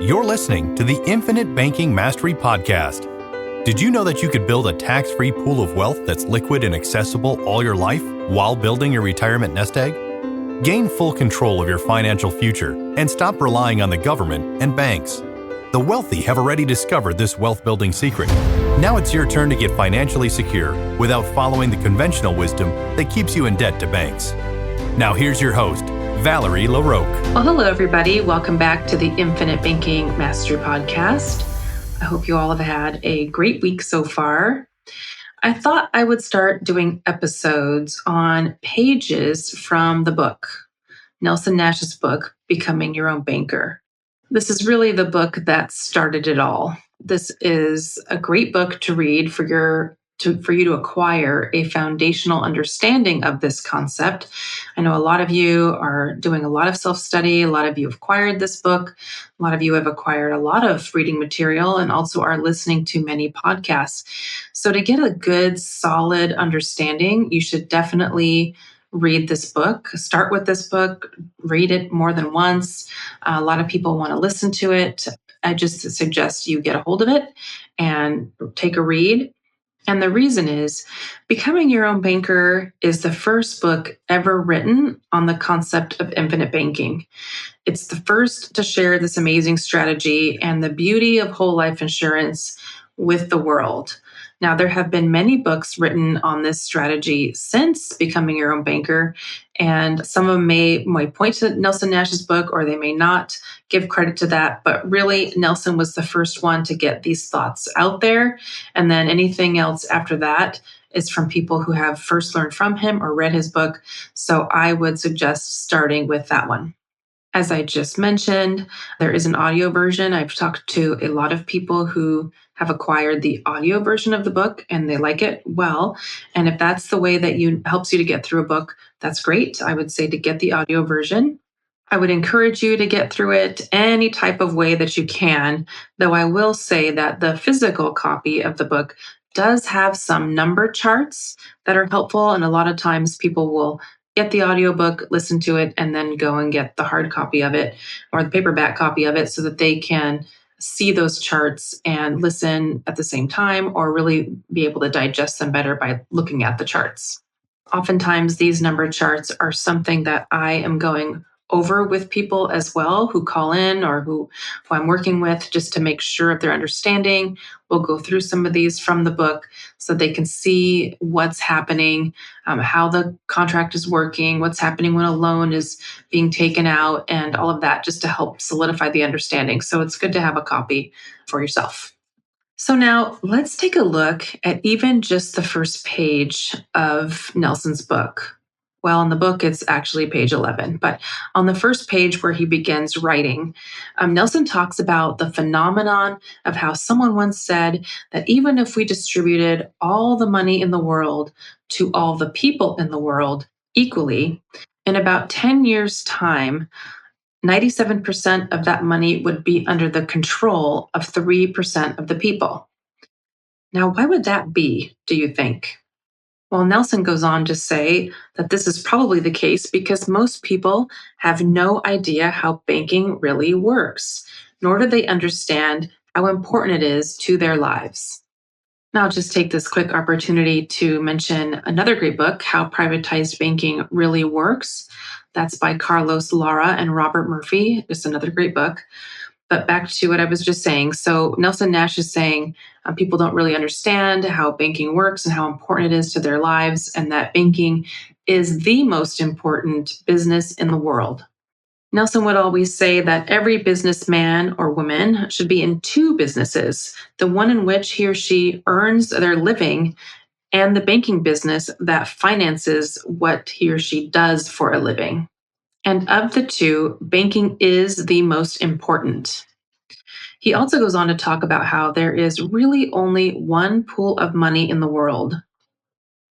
You're listening to the Infinite Banking Mastery Podcast. Did you know that you could build a tax-free pool of wealth that's liquid and accessible all your life while building your retirement nest egg? Gain full control of your financial future and stop relying on the government and banks. The wealthy have already discovered this wealth-building secret. Now it's your turn to get financially secure without following the conventional wisdom that keeps you in debt to banks. Now here's your host, Valerie LaRocque. Well, hello, everybody. Welcome back to the Infinite Banking Mastery Podcast. I hope you all have had a great week so far. I thought I would start doing episodes on pages from the book, Nelson Nash's book, Becoming Your Own Banker. This is really the book that started it all. This is a great book to read for you to acquire a foundational understanding of this concept. I know a lot of you are doing a lot of self-study. A lot of you have acquired this book. A lot of you have acquired a lot of reading material and also are listening to many podcasts. So to get a good, solid understanding, you should definitely read this book. Start with this book, read it more than once. A lot of people want to listen to it. I just suggest you get a hold of it and take a read. And the reason is, Becoming Your Own Banker is the first book ever written on the concept of infinite banking. It's the first to share this amazing strategy and the beauty of whole life insurance with the world. Now, there have been many books written on this strategy since Becoming Your Own Banker, and some of them may point to Nelson Nash's book, or they may not give credit to that. But really, Nelson was the first one to get these thoughts out there. And then anything else after that is from people who have first learned from him or read his book. So I would suggest starting with that one. As I just mentioned, there is an audio version. I've talked to a lot of people who have acquired the audio version of the book and they like it well. And if that's the way that helps you to get through a book, that's great. I would say to get the audio version. I would encourage you to get through it any type of way that you can, though I will say that the physical copy of the book does have some number charts that are helpful. And a lot of times people will get the audiobook, listen to it, and then go and get the hard copy of it or the paperback copy of it so that they can see those charts and listen at the same time or really be able to digest them better by looking at the charts. Oftentimes, these number charts are something that I am going over with people as well who call in or who I'm working with just to make sure of their understanding. We'll go through some of these from the book so they can see what's happening, how the contract is working, what's happening when a loan is being taken out, and all of that just to help solidify the understanding. So it's good to have a copy for yourself. So now let's take a look at even just the first page of Nelson's book. Well, in the book, it's actually page 11, but on the first page where he begins writing, Nelson talks about the phenomenon of how someone once said that even if we distributed all the money in the world to all the people in the world equally, in about 10 years' time, 97% of that money would be under the control of 3% of the people. Now, why would that be, do you think? Well, Nelson goes on to say that this is probably the case because most people have no idea how banking really works, nor do they understand how important it is to their lives. Now, I'll just take this quick opportunity to mention another great book, How Privatized Banking Really Works. That's by Carlos Lara and Robert Murphy. Just another great book. But back to what I was just saying. So Nelson Nash is saying people don't really understand how banking works and how important it is to their lives, and that banking is the most important business in the world. Nelson would always say that every businessman or woman should be in two businesses, the one in which he or she earns their living and the banking business that finances what he or she does for a living. And of the two, banking is the most important. He also goes on to talk about how there is really only one pool of money in the world.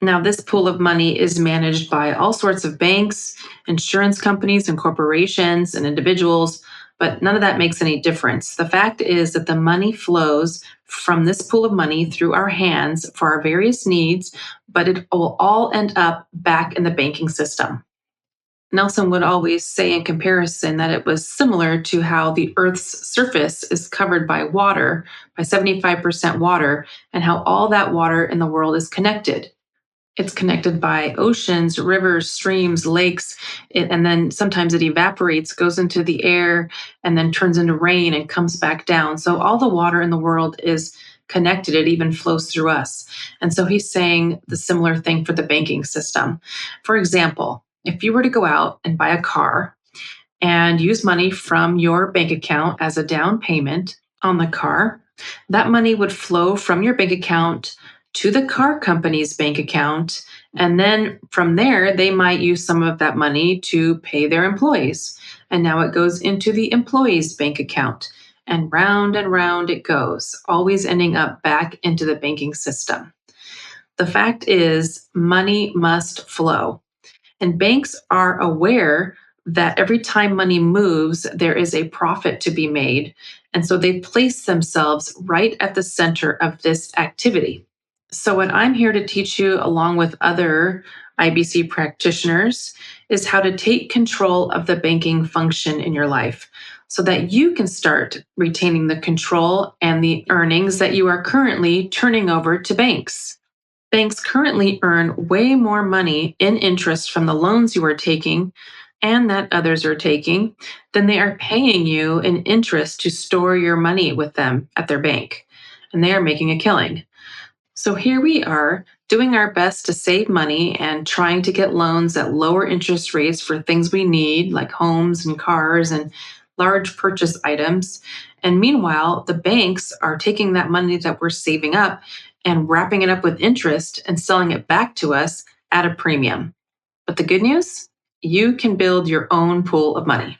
Now, this pool of money is managed by all sorts of banks, insurance companies, and corporations and individuals, but none of that makes any difference. The fact is that the money flows from this pool of money through our hands for our various needs, but it will all end up back in the banking system. Nelson would always say in comparison that it was similar to how the Earth's surface is covered by water, by 75% water, and how all that water in the world is connected. It's connected by oceans, rivers, streams, lakes, and then sometimes it evaporates, goes into the air, and then turns into rain and comes back down. So all the water in the world is connected. It even flows through us. And so he's saying the similar thing for the banking system. For example, if you were to go out and buy a car and use money from your bank account as a down payment on the car, that money would flow from your bank account to the car company's bank account. And then from there, they might use some of that money to pay their employees. And now it goes into the employee's bank account. And round it goes, always ending up back into the banking system. The fact is, money must flow. And banks are aware that every time money moves, there is a profit to be made. And so they place themselves right at the center of this activity. So, what I'm here to teach you, along with other IBC practitioners, is how to take control of the banking function in your life so that you can start retaining the control and the earnings that you are currently turning over to banks. Banks currently earn way more money in interest from the loans you are taking and that others are taking than they are paying you in interest to store your money with them at their bank. And they are making a killing. So here we are doing our best to save money and trying to get loans at lower interest rates for things we need, like homes and cars and large purchase items. And meanwhile, the banks are taking that money that we're saving up and wrapping it up with interest and selling it back to us at a premium. But the good news, you can build your own pool of money.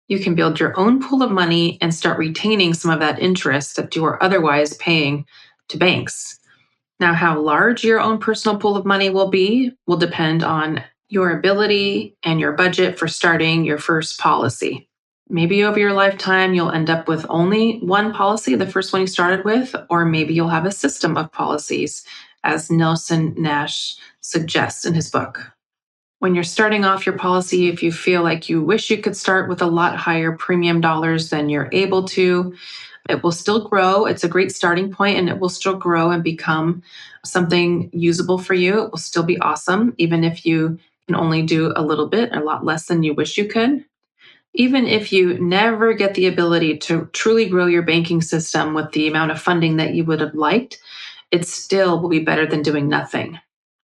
You can build your own pool of money and start retaining some of that interest that you are otherwise paying to banks. Now, how large your own personal pool of money will be will depend on your ability and your budget for starting your first policy. Maybe over your lifetime, you'll end up with only one policy, the first one you started with, or maybe you'll have a system of policies, as Nelson Nash suggests in his book. When you're starting off your policy, if you feel like you wish you could start with a lot higher premium dollars than you're able to, it will still grow. It's a great starting point, and it will still grow and become something usable for you. It will still be awesome, even if you can only do a little bit, a lot less than you wish you could. Even if you never get the ability to truly grow your banking system with the amount of funding that you would have liked, it still will be better than doing nothing.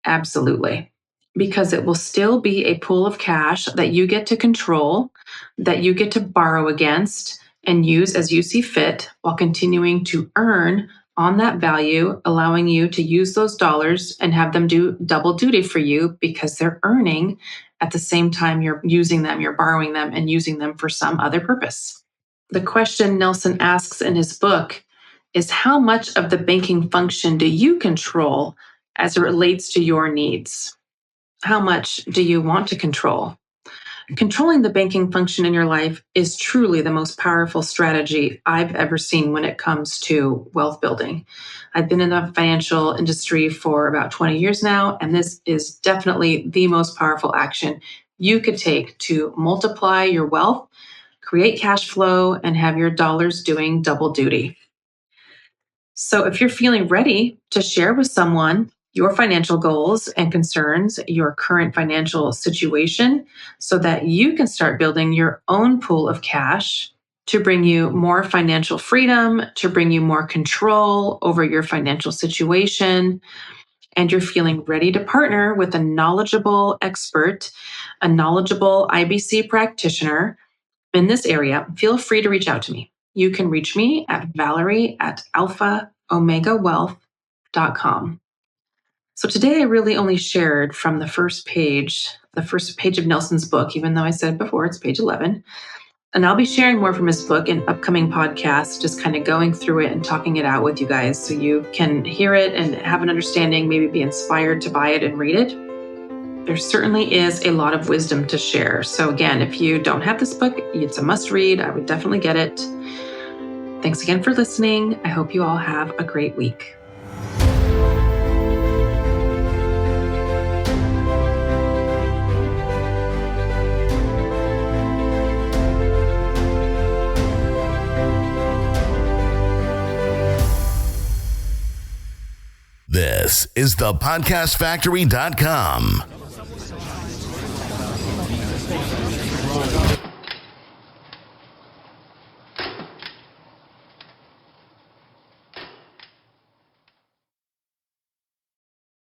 Absolutely. Because it will still be a pool of cash that you get to control, that you get to borrow against, and use as you see fit while continuing to earn on that value, allowing you to use those dollars and have them do double duty for you because they're earning at the same time you're using them, you're borrowing them and using them for some other purpose. The question Nelson asks in his book is, how much of the banking function do you control as it relates to your needs? How much do you want to control? Controlling the banking function in your life is truly the most powerful strategy I've ever seen when it comes to wealth building. I've been in the financial industry for about 20 years now, and this is definitely the most powerful action you could take to multiply your wealth, create cash flow, and have your dollars doing double duty. So if you're feeling ready to share with someone your financial goals and concerns, your current financial situation, so that you can start building your own pool of cash to bring you more financial freedom, to bring you more control over your financial situation, and you're feeling ready to partner with a knowledgeable expert, a knowledgeable IBC practitioner in this area, feel free to reach out to me. You can reach me at Valerie@alphaomegawealth.com. So today I really only shared from the first page of Nelson's book, even though I said before it's page 11. And I'll be sharing more from his book in upcoming podcasts, just kind of going through it and talking it out with you guys so you can hear it and have an understanding, maybe be inspired to buy it and read it. There certainly is a lot of wisdom to share. So again, if you don't have this book, it's a must read. I would definitely get it. Thanks again for listening. I hope you all have a great week. This is thepodcastfactory.com.